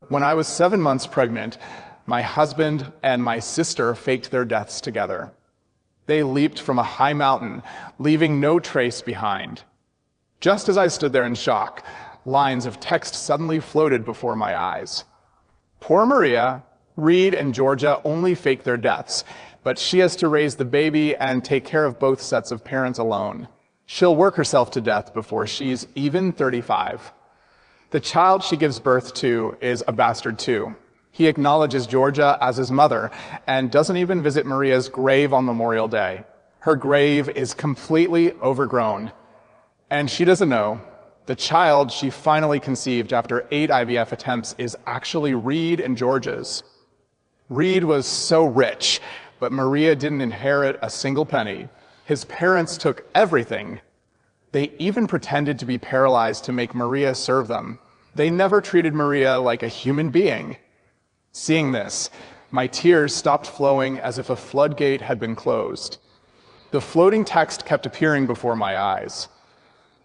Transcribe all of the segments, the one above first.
When I was 7 months pregnant, my husband and my sister faked their deaths together. They leaped from a high mountain, leaving no trace behind. Just as I stood there in shock, lines of text suddenly floated before my eyes. Poor Maria, Reed and Georgia only faked their deaths, but she has to raise the baby and take care of both sets of parents alone. She'll work herself to death before she's even 35. The child she gives birth to is a bastard too. He acknowledges Georgia as his mother and doesn't even visit Maria's grave on Memorial Day. Her grave is completely overgrown. And she doesn't know, the child she finally conceived after 8 IVF attempts is actually Reed and Georgia's. Reed was so rich, but Maria didn't inherit a single penny. His parents took everything. They even pretended to be paralyzed to make Maria serve them. They never treated Maria like a human being. Seeing this, my tears stopped flowing as if a floodgate had been closed. The floating text kept appearing before my eyes.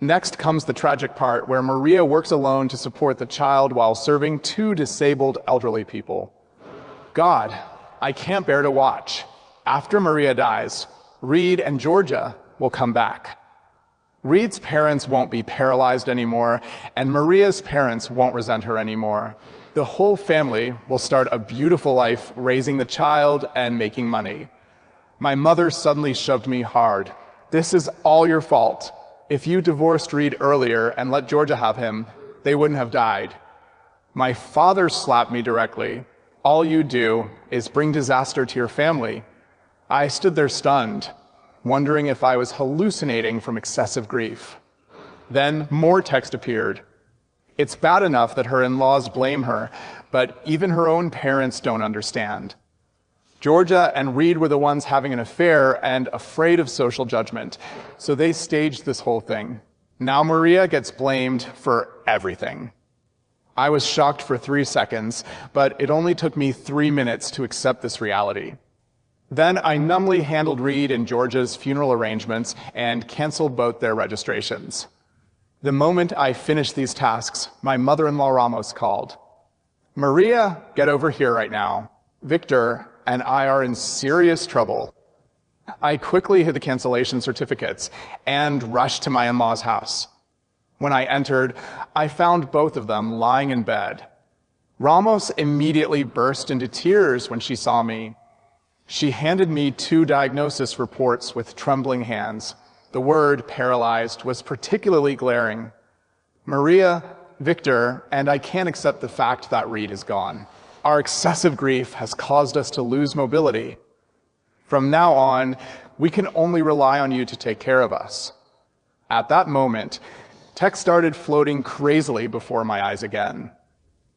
Next comes the tragic part where Maria works alone to support the child while serving 2 disabled elderly people. God, I can't bear to watch. After Maria dies, Reed and Georgia will come back. Reed's parents won't be paralyzed anymore, and Maria's parents won't resent her anymore. The whole family will start a beautiful life raising the child and making money. My mother suddenly shoved me hard. This is all your fault. If you divorced Reed earlier and let Georgia have him, they wouldn't have died. My father slapped me directly. All you do is bring disaster to your family. I stood there stunned, wondering if I was hallucinating from excessive grief. Then more text appeared. It's bad enough that her in-laws blame her, but even her own parents don't understand. Georgia and Reed were the ones having an affair and afraid of social judgment, so they staged this whole thing. Now Maria gets blamed for everything. I was shocked for 3 seconds, but it only took me 3 minutes to accept this reality. Then I numbly handled Reed and Georgia's funeral arrangements and canceled both their registrations. The moment I finished these tasks, my mother-in-law Ramos called. Maria, get over here right now. Victor and I are in serious trouble. I quickly hid the cancellation certificates and rushed to my in-laws' house. When I entered, I found both of them lying in bed. Ramos immediately burst into tears when she saw me. She handed me 2 diagnosis reports with trembling hands. The word paralyzed was particularly glaring. Maria, Victor, and I can't accept the fact that Reed is gone. Our excessive grief has caused us to lose mobility. From now on, we can only rely on you to take care of us. At that moment, text started floating crazily before my eyes again.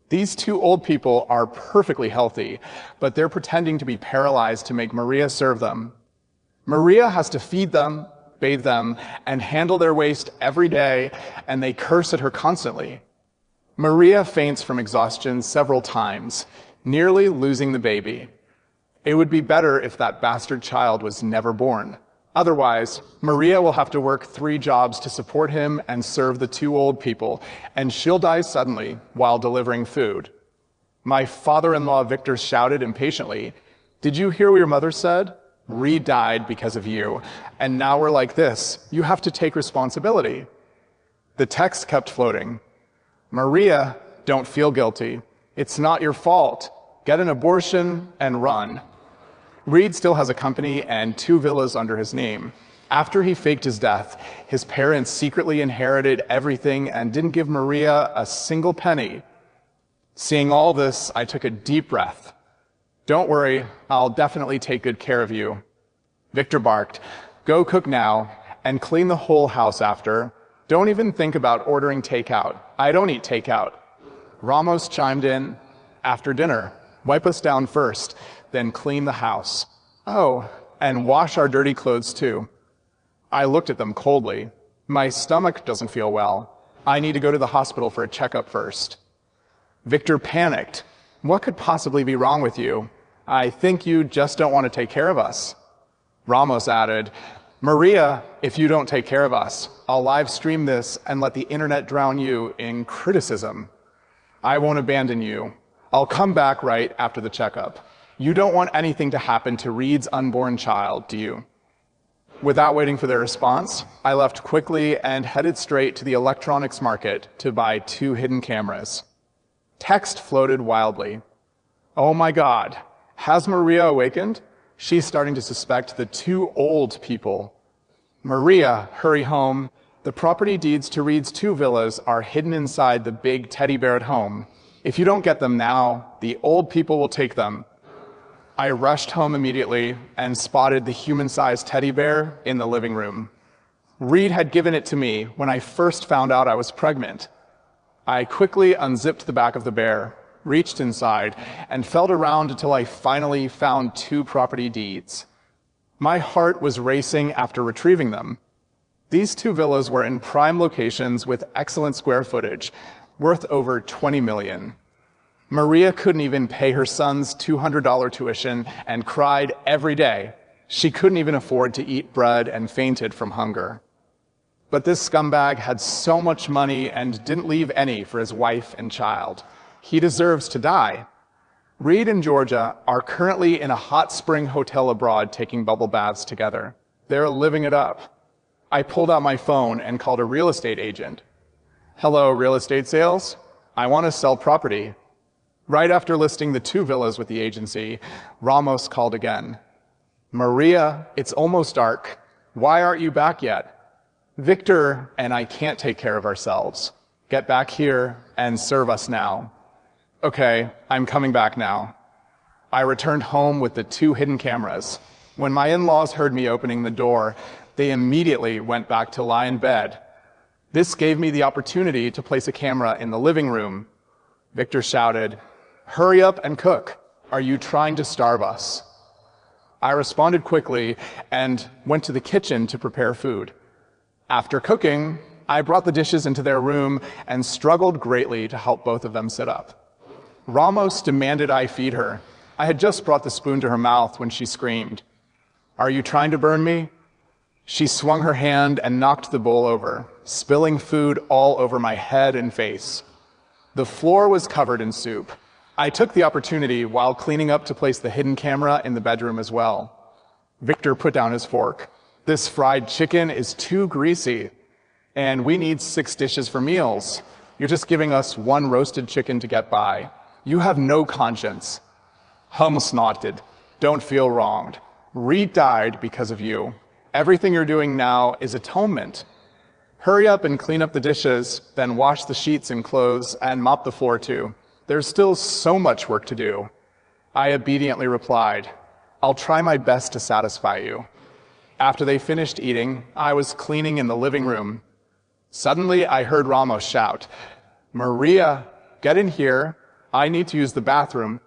These 2 old people are perfectly healthy, but they're pretending to be paralyzed to make Maria serve them. Maria has to feed them, bathe them, and handle their waste every day, and they curse at her constantly. Maria faints from exhaustion several times, nearly losing the baby. It would be better if that bastard child was never born. Otherwise, Maria will have to work 3 jobs to support him and serve the 2 old people, and she'll die suddenly while delivering food. My father-in-law Victor shouted impatiently, "Did you hear what your mother said? Reed died because of you, and now we're like this. You have to take responsibility." The text kept floating. Maria, don't feel guilty. It's not your fault. Get an abortion and run. Reed still has a company and 2 villas under his name. After he faked his death, his parents secretly inherited everything and didn't give Maria a single penny. Seeing all this, I took a deep breath. Don't worry, I'll definitely take good care of you. Victor barked, "Go cook now and clean the whole house after. Don't even think about ordering takeout. I don't eat takeout." Ramos chimed in, "After dinner, wipe us down first, then clean the house. Oh, and wash our dirty clothes too." I looked at them coldly. My stomach doesn't feel well. I need to go to the hospital for a checkup first. Victor panicked. "What could possibly be wrong with you? I think you just don't want to take care of us." Ramos added, "Maria, if you don't take care of us, I'll live stream this and let the internet drown you in criticism. I won't abandon you. I'll come back right after the checkup. You don't want anything to happen to Reed's unborn child, do you? Without waiting for their response, I left quickly and headed straight to the electronics market to buy 2 hidden cameras. Text floated wildly. Oh my God, has Maria awakened? She's starting to suspect the 2 old people. Maria, hurry home. The property deeds to Reed's 2 villas are hidden inside the big teddy bear at home. If you don't get them now, the old people will take them. I rushed home immediately and spotted the human-sized teddy bear in the living room. Reed had given it to me when I first found out I was pregnant. I quickly unzipped the back of the bear, reached inside, and felt around until I finally found 2 property deeds. My heart was racing after retrieving them. These 2 villas were in prime locations with excellent square footage, worth over $20 million. Maria couldn't even pay her son's $200 tuition and cried every day. She couldn't even afford to eat bread and fainted from hunger. But this scumbag had so much money and didn't leave any for his wife and child. He deserves to die. Reed and Georgia are currently in a hot spring hotel abroad taking bubble baths together. They're living it up. I pulled out my phone and called a real estate agent. Hello, real estate sales? I want to sell property. Right after listing the 2 villas with the agency, Ramos called again. Maria, it's almost dark. Why aren't you back yet? Victor and I can't take care of ourselves. Get back here and serve us now. Okay, I'm coming back now. I returned home with the 2 hidden cameras. When my in-laws heard me opening the door, they immediately went back to lie in bed. This gave me the opportunity to place a camera in the living room. Victor shouted, "Hurry up and cook. Are you trying to starve us?" I responded quickly and went to the kitchen to prepare food. After cooking, I brought the dishes into their room and struggled greatly to help both of them sit up. Ramos demanded I feed her. I had just brought the spoon to her mouth when she screamed, "Are you trying to burn me?" She swung her hand and knocked the bowl over, spilling food all over my head and face. The floor was covered in soup. I took the opportunity while cleaning up to place the hidden camera in the bedroom as well. Victor put down his fork. This fried chicken is too greasy, and we need 6 dishes for meals. You're just giving us 1 roasted chicken to get by. You have no conscience. Hum snorted. Don't feel wronged. Reed died because of you. Everything you're doing now is atonement. Hurry up and clean up the dishes, then wash the sheets and clothes and mop the floor too. There's still so much work to do. I obediently replied, I'll try my best to satisfy you. After they finished eating, I was cleaning in the living room. Suddenly, I heard Ramos shout, "Maria, get in here. I need to use the bathroom."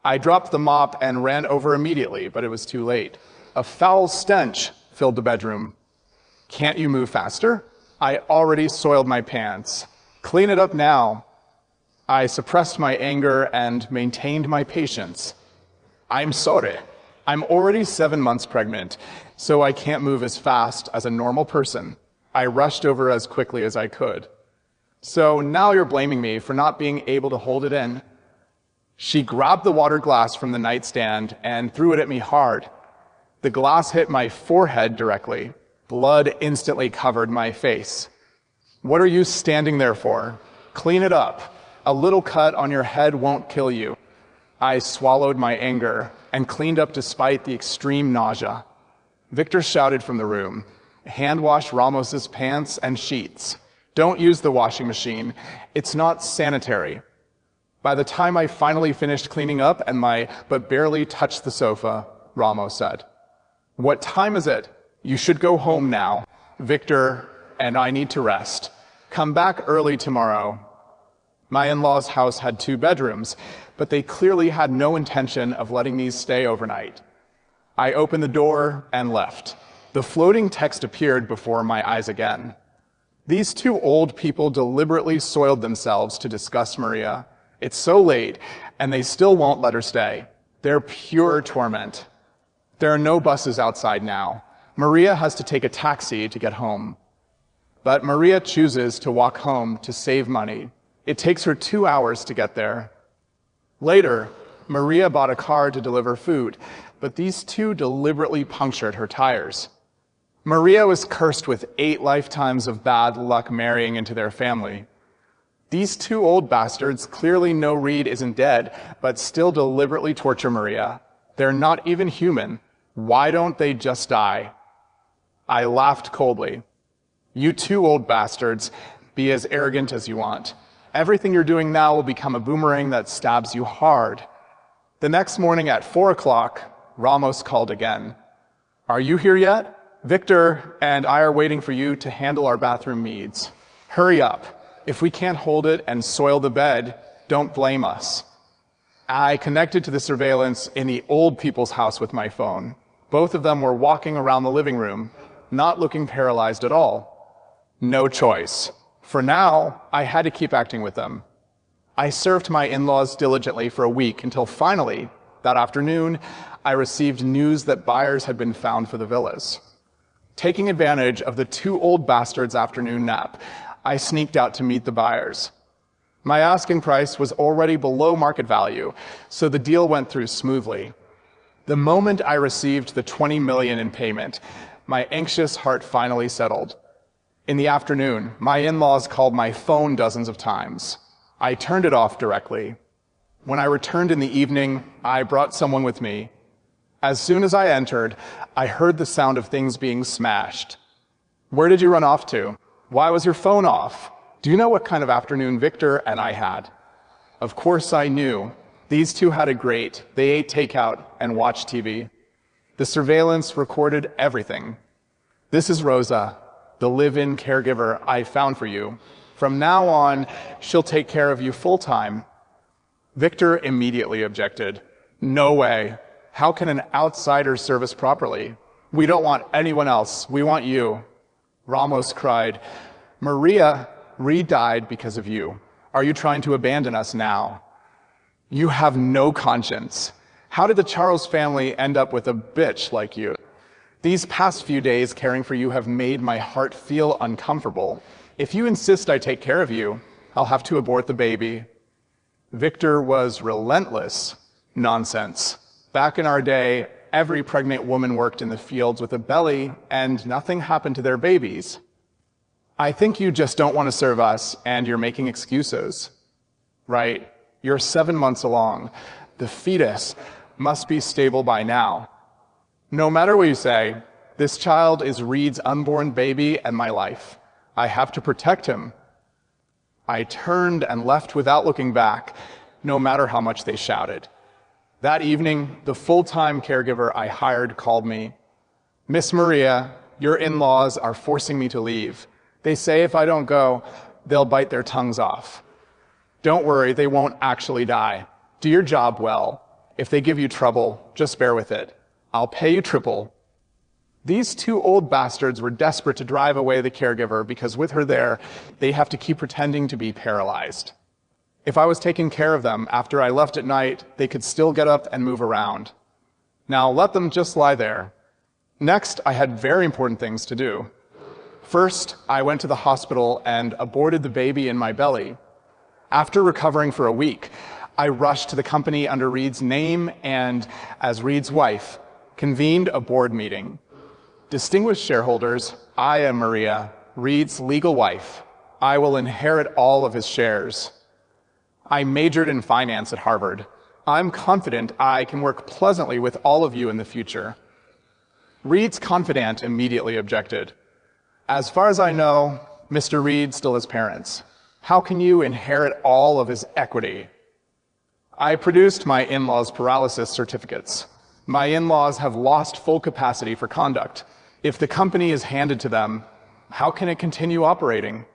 I dropped the mop and ran over immediately, but it was too late. A foul stench filled the bedroom. "Can't you move faster? I already soiled my pants. Clean it up now." I suppressed my anger and maintained my patience. "I'm sorry. I'm already 7 months pregnant, so I can't move as fast as a normal person." I rushed over as quickly as I could. "So now you're blaming me for not being able to hold it in." She grabbed the water glass from the nightstand and threw it at me hard. The glass hit my forehead directly. Blood instantly covered my face. "What are you standing there for? Clean it up. A little cut on your head won't kill you." I swallowed my anger and cleaned up despite the extreme nausea. Victor shouted from the room, "Hand wash Ramos's pants and sheets. Don't use the washing machine. It's not sanitary." By the time I finally finished cleaning up and my but barely touched the sofa, Ramos said, "What time is it? You should go home now. Victor and I need to rest. Come back early tomorrow." My in-laws' house had 2 bedrooms, but they clearly had no intention of letting these stay overnight. I opened the door and left. The floating text appeared before my eyes again. These 2 old people deliberately soiled themselves to disgust Maria. It's so late, and they still won't let her stay. They're pure torment. There are no buses outside now. Maria has to take a taxi to get home. But Maria chooses to walk home to save money. It takes her 2 hours to get there. Later, Maria bought a car to deliver food, but these two deliberately punctured her tires. Maria was cursed with 8 lifetimes of bad luck marrying into their family. These two old bastards clearly know Reed isn't dead, but still deliberately torture Maria. They're not even human. Why don't they just die? I laughed coldly. You two old bastards, be as arrogant as you want. Everything you're doing now will become a boomerang that stabs you hard. The next morning at 4 o'clock, Ramos called again. Are you here yet? Victor and I are waiting for you to handle our bathroom needs. Hurry up. If we can't hold it and soil the bed, don't blame us. I connected to the surveillance in the old people's house with my phone. Both of them were walking around the living room, not looking paralyzed at all. No choice. For now, I had to keep acting with them. I served my in-laws diligently for a week until finally, that afternoon, I received news that buyers had been found for the villas. Taking advantage of the two old bastards' afternoon nap, I sneaked out to meet the buyers. My asking price was already below market value, so the deal went through smoothly. The moment I received the $20 million in payment, my anxious heart finally settled. In the afternoon, my in-laws called my phone dozens of times. I turned it off directly. When I returned in the evening, I brought someone with me. As soon as I entered, I heard the sound of things being smashed. Where did you run off to? Why was your phone off? Do you know what kind of afternoon Victor and I had? Of course I knew. These two had it great. They ate takeout and watched TV. The surveillance recorded everything. This is Rosa, the live-in caregiver I found for you. From now on, she'll take care of you full-time. Victor immediately objected. No way. How can an outsider serve us properly? We don't want anyone else. We want you. Ramos cried, Maria, Reed died because of you. Are you trying to abandon us now? You have no conscience. How did the Charles family end up with a bitch like you? These past few days caring for you have made my heart feel uncomfortable. If you insist I take care of you, I'll have to abort the baby. Victor was relentless. Nonsense. Back in our day, every pregnant woman worked in the fields with a belly, and nothing happened to their babies. I think you just don't want to serve us, and you're making excuses. Right, you're 7 months along. The fetus must be stable by now. No matter what you say, this child is Reed's unborn baby and my life. I have to protect him. I turned and left without looking back, no matter how much they shouted. That evening, the full-time caregiver I hired called me. Miss Maria, your in-laws are forcing me to leave. They say if I don't go, they'll bite their tongues off. Don't worry, they won't actually die. Do your job well. If they give you trouble, just bear with it. I'll pay you triple. These two old bastards were desperate to drive away the caregiver because with her there, they have to keep pretending to be paralyzed. If I was taking care of them after I left at night, they could still get up and move around. Now let them just lie there. Next, I had very important things to do. First, I went to the hospital and aborted the baby in my belly. After recovering for a week, I rushed to the company under Reed's name and, as Reed's wife, convened a board meeting. Distinguished shareholders, I am Maria, Reed's legal wife. I will inherit all of his shares. I majored in finance at Harvard. I'm confident I can work pleasantly with all of you in the future. Reed's confidant immediately objected. As far as I know, Mr. Reed still has parents. How can you inherit all of his equity? I produced my in-laws' paralysis certificates. My in-laws have lost full capacity for conduct. If the company is handed to them, how can it continue operating?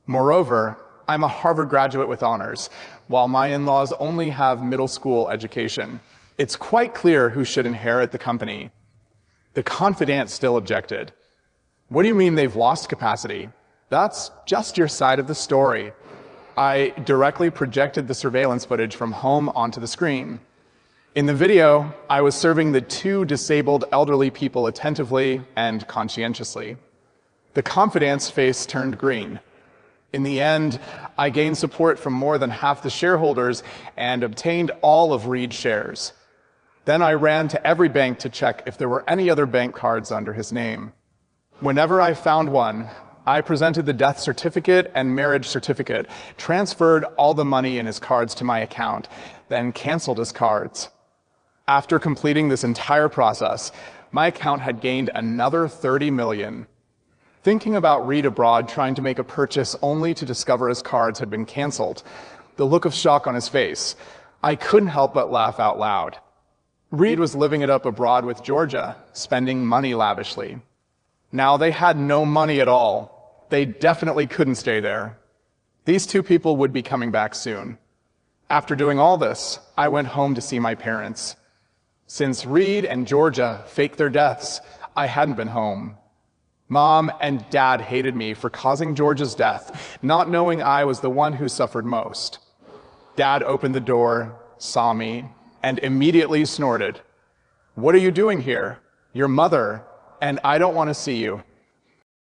Moreover, I'm a Harvard graduate with honors, while my in-laws only have middle school education. It's quite clear who should inherit the company. The confidant still objected. What do you mean they've lost capacity? That's just your side of the story. I directly projected the surveillance footage from home onto the screen. In the video, I was serving the two disabled elderly people attentively and conscientiously. The confidant's face turned green. In the end, I gained support from more than half the shareholders and obtained all of Reed's shares. Then I ran to every bank to check if there were any other bank cards under his name. Whenever I found one, I presented the death certificate and marriage certificate, transferred all the money in his cards to my account, then canceled his cards. After completing this entire process, my account had gained another 30 million. Thinking about Reed abroad trying to make a purchase only to discover his cards had been canceled, the look of shock on his face, I couldn't help but laugh out loud. Reed was living it up abroad with Georgia, spending money lavishly. Now they had no money at all. They definitely couldn't stay there. These two people would be coming back soon. After doing all this, I went home to see my parents. Since Reed and Georgia faked their deaths, I hadn't been home. Mom and Dad hated me for causing Georgia's death, not knowing I was the one who suffered most. Dad opened the door, saw me, and immediately snorted. "What are you doing here? Your mother, and I don't want to see you."